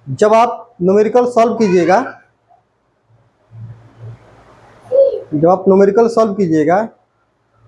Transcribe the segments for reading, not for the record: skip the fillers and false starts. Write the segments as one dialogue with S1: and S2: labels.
S1: जब आप numerical solve कीजिएगा,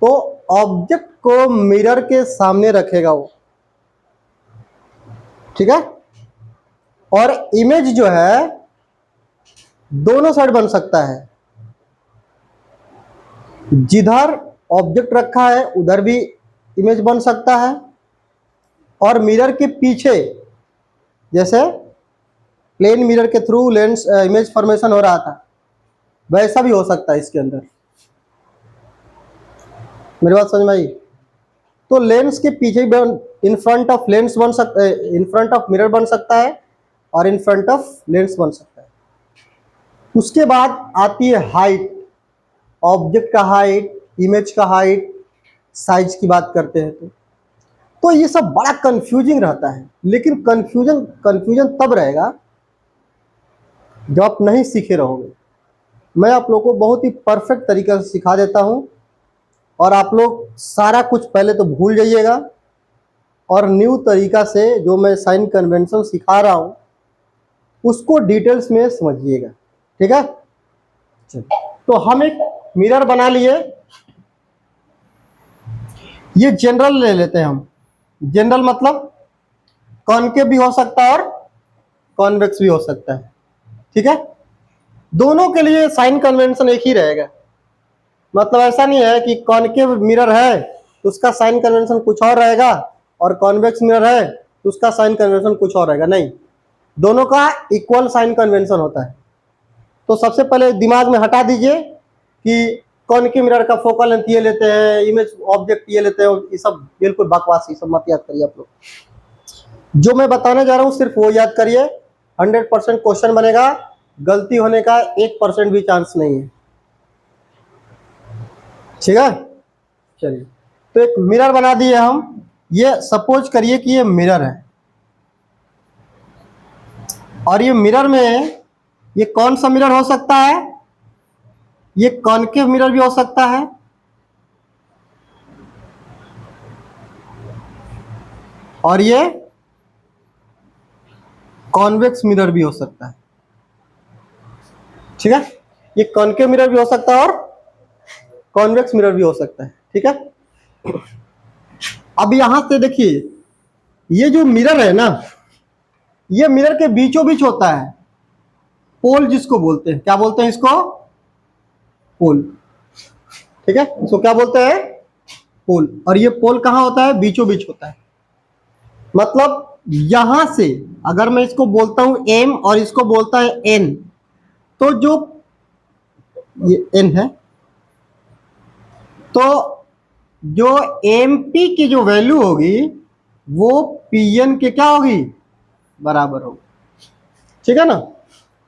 S1: तो ऑब्जेक्ट को मिरर के सामने रखेगा वो, ठीक है। और इमेज जो है दोनों साइड बन सकता है, जिधर ऑब्जेक्ट रखा है उधर भी इमेज बन सकता है, और मिरर के पीछे, जैसे प्लेन मिरर के थ्रू लेंस इमेज फॉर्मेशन हो रहा था, वैसा भी हो सकता है इसके अंदर। मेरी बात समझ में आई? तो लेंस के पीछे इन फ्रंट ऑफ लेंस बन सकता है, इन फ्रंट ऑफ मिरर बन सकता है, और इन फ्रंट ऑफ लेंस बन सकता है। उसके बाद आती है हाइट, ऑब्जेक्ट का हाइट, इमेज का हाइट, साइज की बात करते हैं तो ये सब बड़ा कंफ्यूजिंग रहता है। लेकिन कंफ्यूजन तब रहेगा जब आप नहीं सीखे रहोगे। मैं आप लोगों को बहुत ही परफेक्ट तरीके से सिखा देता हूं, और आप लोग सारा कुछ पहले तो भूल जाइएगा, और न्यू तरीका से जो मैं साइन कन्वेंशन सिखा रहा हूं उसको डिटेल्स में समझिएगा, ठीक है। तो हम एक मिरर बना लिए, ये जनरल ले लेते हैं हम। जनरल मतलब कॉनकेव भी हो सकता है और कॉन्वेक्स भी हो सकता है, ठीक है। दोनों के लिए साइन कन्वेंशन एक ही रहेगा। मतलब ऐसा नहीं है कि कॉनकेव मिरर है तो उसका साइन कन्वेंशन कुछ और रहेगा, और कॉन्वेक्स मिरर है तो उसका साइन कन्वेंशन कुछ और रहेगा, नहीं, दोनों का इक्वल साइन कन्वेंशन होता है। तो सबसे पहले दिमाग में हटा दीजिए कि कॉनकेव मिरर का फोकल लेंथ ये लेते हैं, इमेज ऑब्जेक्ट ये लेते हैं, ये सब बिल्कुल बकवास, ये सब मत याद करिए आप लोग। जो मैं बताने जा रहा हूँ सिर्फ वो याद करिए। 100% क्वेश्चन बनेगा, गलती होने का 1% भी चांस नहीं है, ठीक है। चलिए, तो एक मिरर बना दिए हम। ये सपोज करिए कि ये मिरर है, और ये मिरर में ये कौन सा मिरर हो सकता है? ये कॉनकेव मिरर भी हो सकता है, और ये कॉन्वेक्स मिरर भी हो सकता है, ठीक है। ये कॉनकेव मिरर भी हो सकता है और कॉन्वेक्स मिरर भी हो सकता है, ठीक है। अब यहां से देखिए, ये जो मिरर है ना, ये मिरर के बीचों बीच होता है, पोल जिसको बोलते हैं। क्या बोलते हैं इसको? पोल, ठीक है। इसको क्या बोलते हैं? पोल। और ये पोल कहाँ होता है? बीचों बीच होता है। मतलब यहां से अगर मैं इसको बोलता हूं एम और इसको बोलता है एन, तो जो ये एन है, तो जो एम पी की जो वैल्यू होगी वो पी एन के क्या होगी? बराबर होगी, ठीक है ना।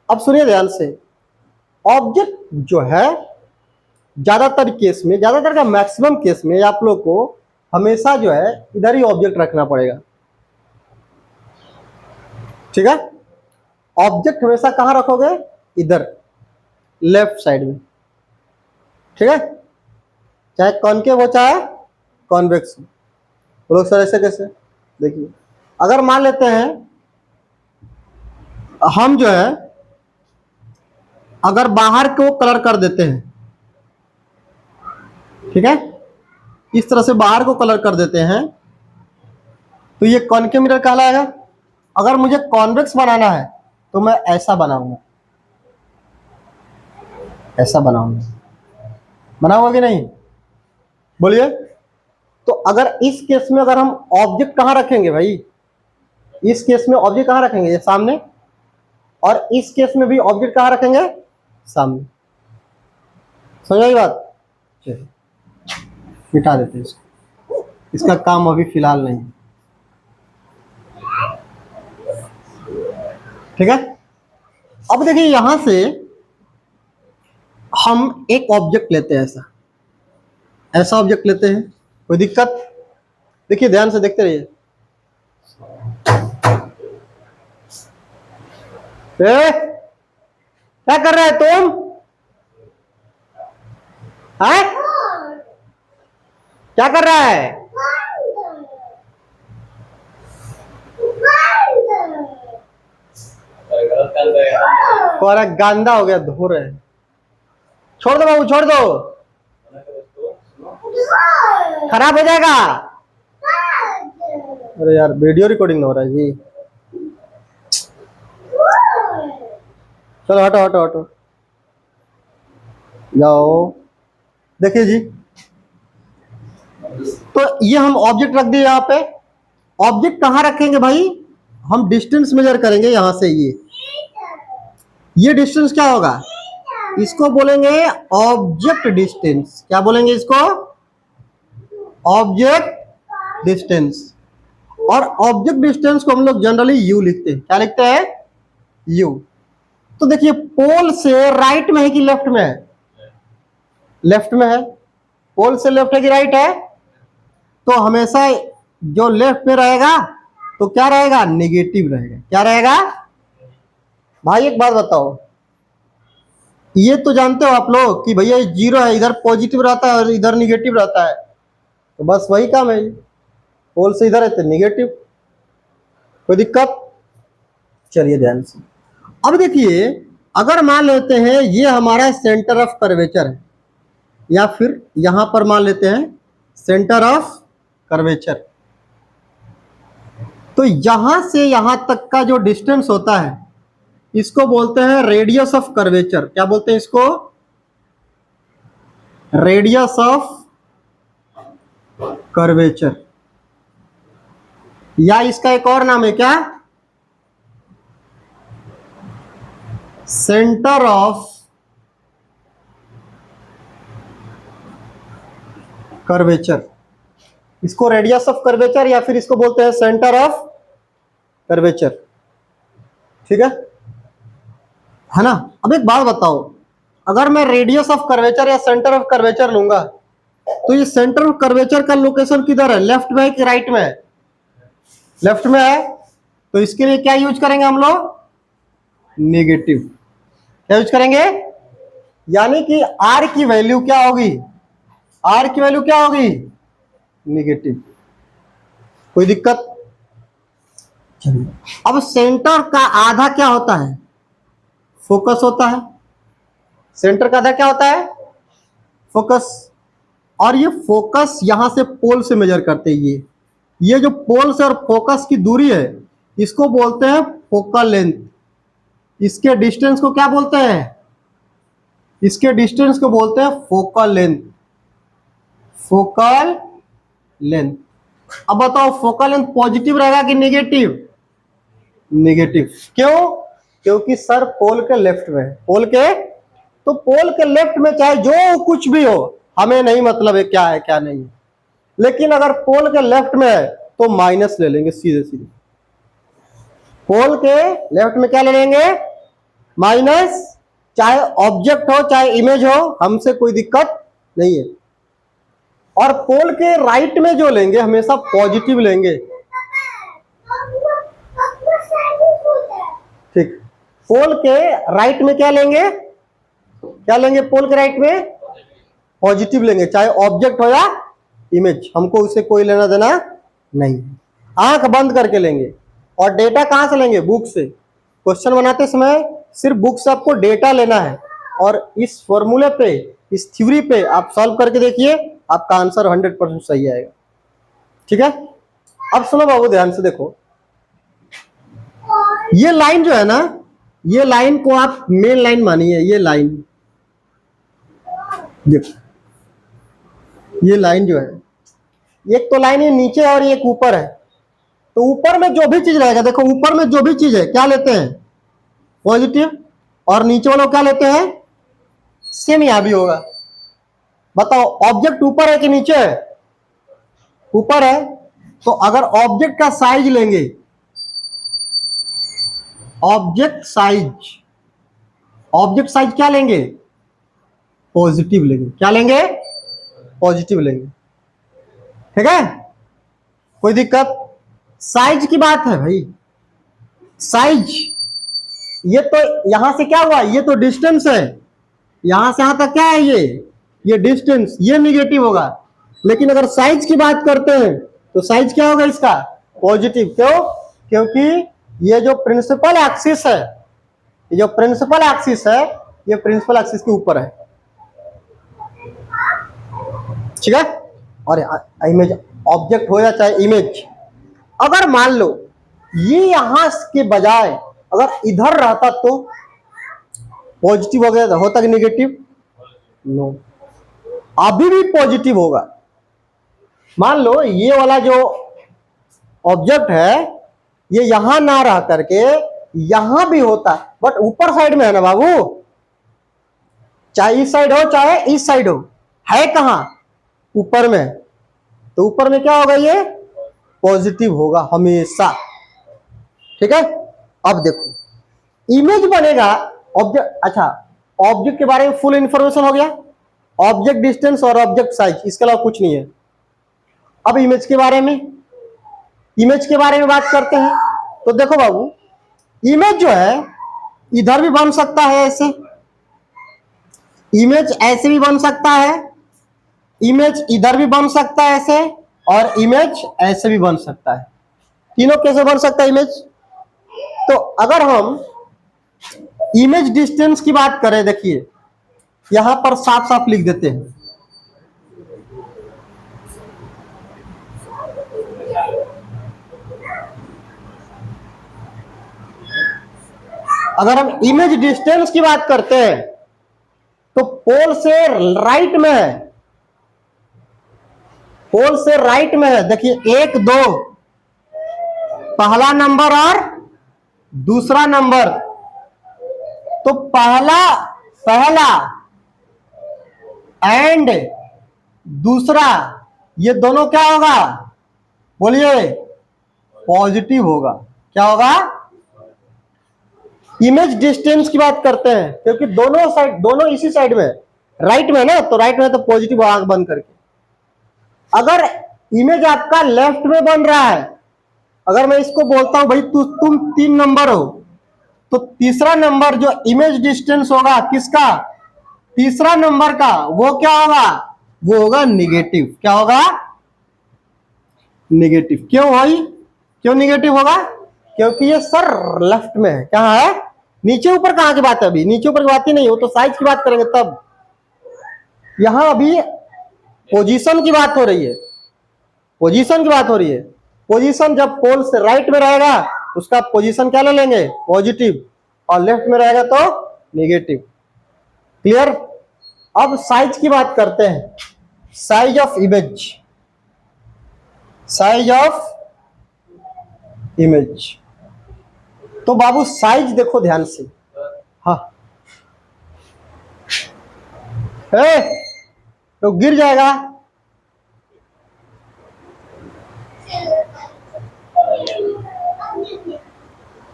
S1: अब सुनिए ध्यान से, ऑब्जेक्ट जो है ज्यादातर केस में, ज्यादातर का मैक्सिमम केस में आप लोग को हमेशा जो है इधर ही ऑब्जेक्ट रखना पड़ेगा, ठीक है। ऑब्जेक्ट हमेशा कहां रखोगे? इधर, लेफ्ट साइड में, ठीक है। चाहे कॉनकेव हो चाहे कॉन्वेक्स हो। बोलो सर ऐसे कैसे? देखिए, अगर मान लेते हैं हम जो है अगर बाहर को कलर कर देते हैं, ठीक है, इस तरह से बाहर को कलर कर देते हैं, तो ये कॉनकेव मिरर कहलाएगा। अगर मुझे कॉन्वेक्स बनाना है तो मैं ऐसा बनाऊंगा, ऐसा बनाऊंगा, बनाऊंगा कि नहीं? बोलिए। तो अगर इस केस में अगर हम ऑब्जेक्ट कहां रखेंगे भाई? इस केस में ऑब्जेक्ट कहां रखेंगे? ये सामने। और इस केस में भी ऑब्जेक्ट कहां रखेंगे? सामने। समझ आई बात? चलिए, मिटा देते हैं इसको, इसका काम अभी फिलहाल नहीं, ठीक है। अब देखिए यहां से हम एक ऑब्जेक्ट लेते हैं, ऐसा ऐसा ऑब्जेक्ट लेते हैं, कोई दिक्कत? देखिए ध्यान से देखते रहिए। क्या कर रहा है तुम? है? क्या कर रहा है? कोरा गंदा हो गया, धो रहे हैं। छोड़ दो बाबू, छोड़ दो, खराब हो जाएगा। अरे यार वीडियो रिकॉर्डिंग हो रहा है जी। चलो हटो हटो हटो, जाओ। देखिए जी, तो ये हम ऑब्जेक्ट रख दिए यहाँ पे। ऑब्जेक्ट कहाँ रखेंगे भाई? हम डिस्टेंस मेजर करेंगे यहां से। ये डिस्टेंस क्या होगा? इसको बोलेंगे ऑब्जेक्ट डिस्टेंस। क्या बोलेंगे इसको? Object distance. और ऑब्जेक्ट डिस्टेंस को हम लोग जनरली यू लिखते हैं। क्या लिखते हैं? यू। तो देखिए, पोल से राइट में है कि लेफ्ट में है? लेफ्ट में है। पोल से लेफ्ट है कि राइट है? तो हमेशा जो लेफ्ट में रहेगा तो क्या रहेगा? नेगेटिव रहेगा। क्या रहेगा भाई? एक बात बताओ, ये तो जानते हो आप लोग कि भैया जीरो है, इधर पॉजिटिव रहता है और इधर निगेटिव रहता है, तो बस वही काम है। पोल से इधर है तो निगेटिव, कोई दिक्कत? चलिए ध्यान से अब देखिए, अगर मान लेते हैं ये हमारा सेंटर ऑफ कर्वेचर है, या फिर यहां पर मान लेते हैं सेंटर ऑफ कर्वेचर, तो यहां से यहां तक का जो डिस्टेंस होता है इसको बोलते हैं रेडियस ऑफ कर्वेचर। क्या बोलते हैं इसको? रेडियस ऑफ कर्वेचर, या इसका एक और नाम है क्या? Centre of curvature. इसको रेडियस ऑफ कर्वेचर या फिर इसको बोलते हैं सेंटर ऑफ कर्वेचर। ठीक है ना? अब एक बात बताओ, अगर मैं रेडियस ऑफ कर्वेचर या सेंटर ऑफ कर्वेचर लूंगा तो ये सेंटर ऑफ कर्वेचर का लोकेशन किधर है? लेफ्ट में है कि राइट में है? लेफ्ट में है। तो इसके लिए क्या यूज करेंगे हम लोग? नेगेटिव। क्या यूज करेंगे? यानी कि आर की वैल्यू क्या होगी? आर की वैल्यू क्या होगी? नेगेटिव। कोई दिक्कत? चलिए, अब सेंटर का आधा क्या होता है? फोकस होता है। सेंटर का आधा क्या होता है? फोकस। और ये फोकस यहां से पोल से मेजर करते हैं। ये जो पोल से और फोकस की दूरी है इसको बोलते हैं फोकल लेंथ। इसके डिस्टेंस को क्या बोलते हैं? इसके डिस्टेंस को बोलते हैं फोकल लेंथ। Focal length. अब बताओ, फोकल लेंथ पॉजिटिव रहेगा कि नेगेटिव? नेगेटिव। क्यों? क्योंकि सर पोल के लेफ्ट में है। पोल के, तो पोल के लेफ्ट में चाहे जो कुछ भी हो हमें नहीं मतलब है क्या है क्या नहीं है, लेकिन अगर पोल के लेफ्ट में है तो माइनस ले लेंगे सीधे सीधे। पोल के लेफ्ट में क्या ले लेंगे? माइनस। चाहे ऑब्जेक्ट हो चाहे इमेज हो, हमसे कोई दिक्कत नहीं है। और पोल के राइट में जो लेंगे हमेशा पॉजिटिव लेंगे। ठीक। पोल के राइट में क्या लेंगे? क्या लेंगे? पोल के राइट में पॉजिटिव लेंगे, चाहे ऑब्जेक्ट हो या इमेज, हमको उससे कोई लेना देना नहीं। आंख बंद करके लेंगे। और डेटा कहां से लेंगे? बुक से। क्वेश्चन बनाते समय सिर्फ बुक से आपको डेटा लेना है, और इस फॉर्मूले पे, इस थ्योरी पे आप सॉल्व करके देखिए, आपका आंसर 100% सही आएगा। ठीक है? अब सुनो बाबू, ध्यान से देखो, ये लाइन जो है ना, ये लाइन को आप मेन लाइन मानिए। ये लाइन, देखो ये लाइन जो है, एक तो लाइन है नीचे और एक ऊपर है। तो ऊपर में जो भी चीज रहेगा, देखो ऊपर में जो भी चीज है क्या लेते हैं? पॉजिटिव। और नीचे वालों क्या लेते हैं? सेम यहां भी होगा। बताओ, ऑब्जेक्ट ऊपर है कि नीचे है? ऊपर है। तो अगर ऑब्जेक्ट का साइज लेंगे, ऑब्जेक्ट साइज, ऑब्जेक्ट साइज क्या लेंगे? पॉजिटिव लेंगे। क्या लेंगे? पॉजिटिव लेंगे। ठीक है? कोई दिक्कत? साइज की बात है भाई, साइज। ये तो यहां से क्या हुआ? ये तो डिस्टेंस है। यहां से यहां तक क्या है? ये डिस्टेंस, ये निगेटिव होगा। लेकिन अगर साइज की बात करते हैं तो साइज क्या होगा इसका? पॉजिटिव। क्यों? क्योंकि ये जो प्रिंसिपल एक्सिस है, ये जो प्रिंसिपल एक्सिस है ये प्रिंसिपल एक्सिस के ऊपर है, ठीक है। और इमेज ऑब्जेक्ट हो या चाहे इमेज, अगर मान लो ये यहां के बजाय अगर इधर रहता तो पॉजिटिव वगैरह होता कि निगेटिव? नो, अभी भी पॉजिटिव होगा। मान लो ये वाला जो ऑब्जेक्ट है ये यहां ना रह करके यहां भी होता, बट ऊपर साइड में है ना बाबू, चाहे इस साइड हो चाहे इस साइड हो, है कहां? ऊपर में। तो ऊपर में क्या होगा? ये पॉजिटिव होगा हमेशा, ठीक है। अब देखो इमेज बनेगा ऑब्जेक्ट, अच्छा ऑब्जेक्ट के बारे में फुल इंफॉर्मेशन हो गया, ऑब्जेक्ट डिस्टेंस और ऑब्जेक्ट साइज, इसके अलावा कुछ नहीं है। अब इमेज के बारे में, इमेज के बारे में बात करते हैं। तो देखो बाबू, इमेज जो है इधर भी बन सकता है ऐसे, इमेज ऐसे भी बन सकता है, इमेज इधर भी बन सकता है ऐसे, और इमेज ऐसे भी बन सकता है। तीनों कैसे बन सकता है इमेज? तो अगर हम इमेज डिस्टेंस की बात करें, देखिए यहां पर साफ साफ लिख देते हैं, अगर हम इमेज डिस्टेंस की बात करते हैं तो पोल से राइट में है, पोल से राइट में है, देखिए 1 2 पहला नंबर और दूसरा नंबर। तो पहला एंड दूसरा, ये दोनों क्या होगा? बोलिए, पॉजिटिव होगा। क्या होगा? इमेज डिस्टेंस की बात करते हैं क्योंकि दोनों साइड, दोनों इसी साइड में, राइट में ना, तो राइट में तो पॉजिटिव आंख बंद करके। अगर इमेज आपका लेफ्ट में बन रहा है, अगर मैं इसको बोलता हूं भाई तुम 3 नंबर हो, तो तीसरा नंबर जो इमेज डिस्टेंस होगा किसका? तीसरा नंबर का, वो क्या होगा? वो होगा निगेटिव। क्या होगा? निगेटिव। क्यों भाई, क्यों निगेटिव होगा? क्योंकि ये सर लेफ्ट में है। कहां है? नीचे ऊपर कहां की बात है? अभी नीचे ऊपर की बात ही नहीं, वो तो साइज की बात करेंगे तब। यहां अभी पोजीशन की बात हो रही है, पोजीशन की बात हो रही है। पोजीशन जब पोल से राइट में रहेगा उसका पोजीशन क्या ले लेंगे? पॉजिटिव, और लेफ्ट में रहेगा तो नेगेटिव। क्लियर? अब साइज की बात करते हैं, size of image, size of image. तो बाबू साइज देखो ध्यान से, हाँ तो गिर जाएगा।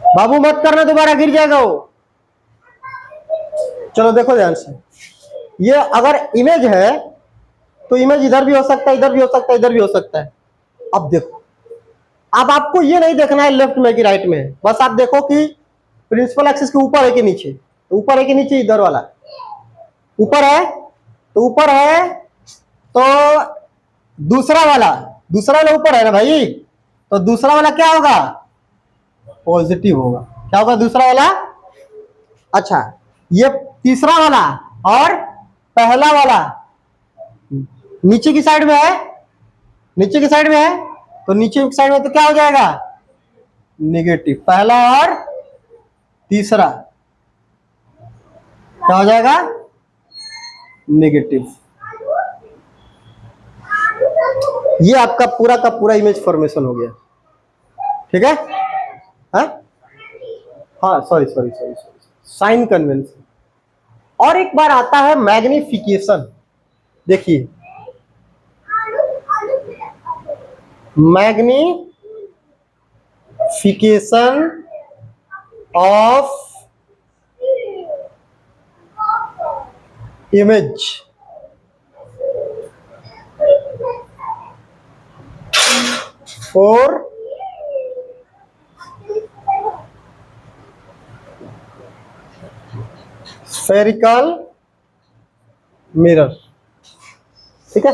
S1: बाबू मत करना, दोबारा गिर जाएगा वो। चलो देखो ध्यान से, ये अगर इमेज है तो इमेज इधर भी हो सकता है, इधर भी हो सकता है, इधर भी हो सकता है। अब देखो, अब आपको ये नहीं देखना है लेफ्ट में कि राइट में है, बस आप देखो कि प्रिंसिपल एक्सिस के ऊपर है कि नीचे। तो ऊपर है कि नीचे? इधर वाला ऊपर है, तो ऊपर है तो दूसरा वाला ऊपर है ना भाई, तो दूसरा वाला क्या होगा? पॉजिटिव होगा। क्या होगा दूसरा वाला? अच्छा, ये तीसरा वाला और पहला वाला नीचे की साइड में है, नीचे की साइड में है, तो नीचे की साइड में तो क्या हो जाएगा? नेगेटिव। पहला और तीसरा क्या हो जाएगा? नेगेटिव। ये आपका पूरा का पूरा इमेज फॉर्मेशन हो गया, ठीक है। हाँ sorry sorry sorry sorry, sign convention. और एक बार आता है मैग्निफिकेशन। देखिए मैग्निफिकेशन ऑफ इमेज, और स्फेरिकल मिरर, ठीक है।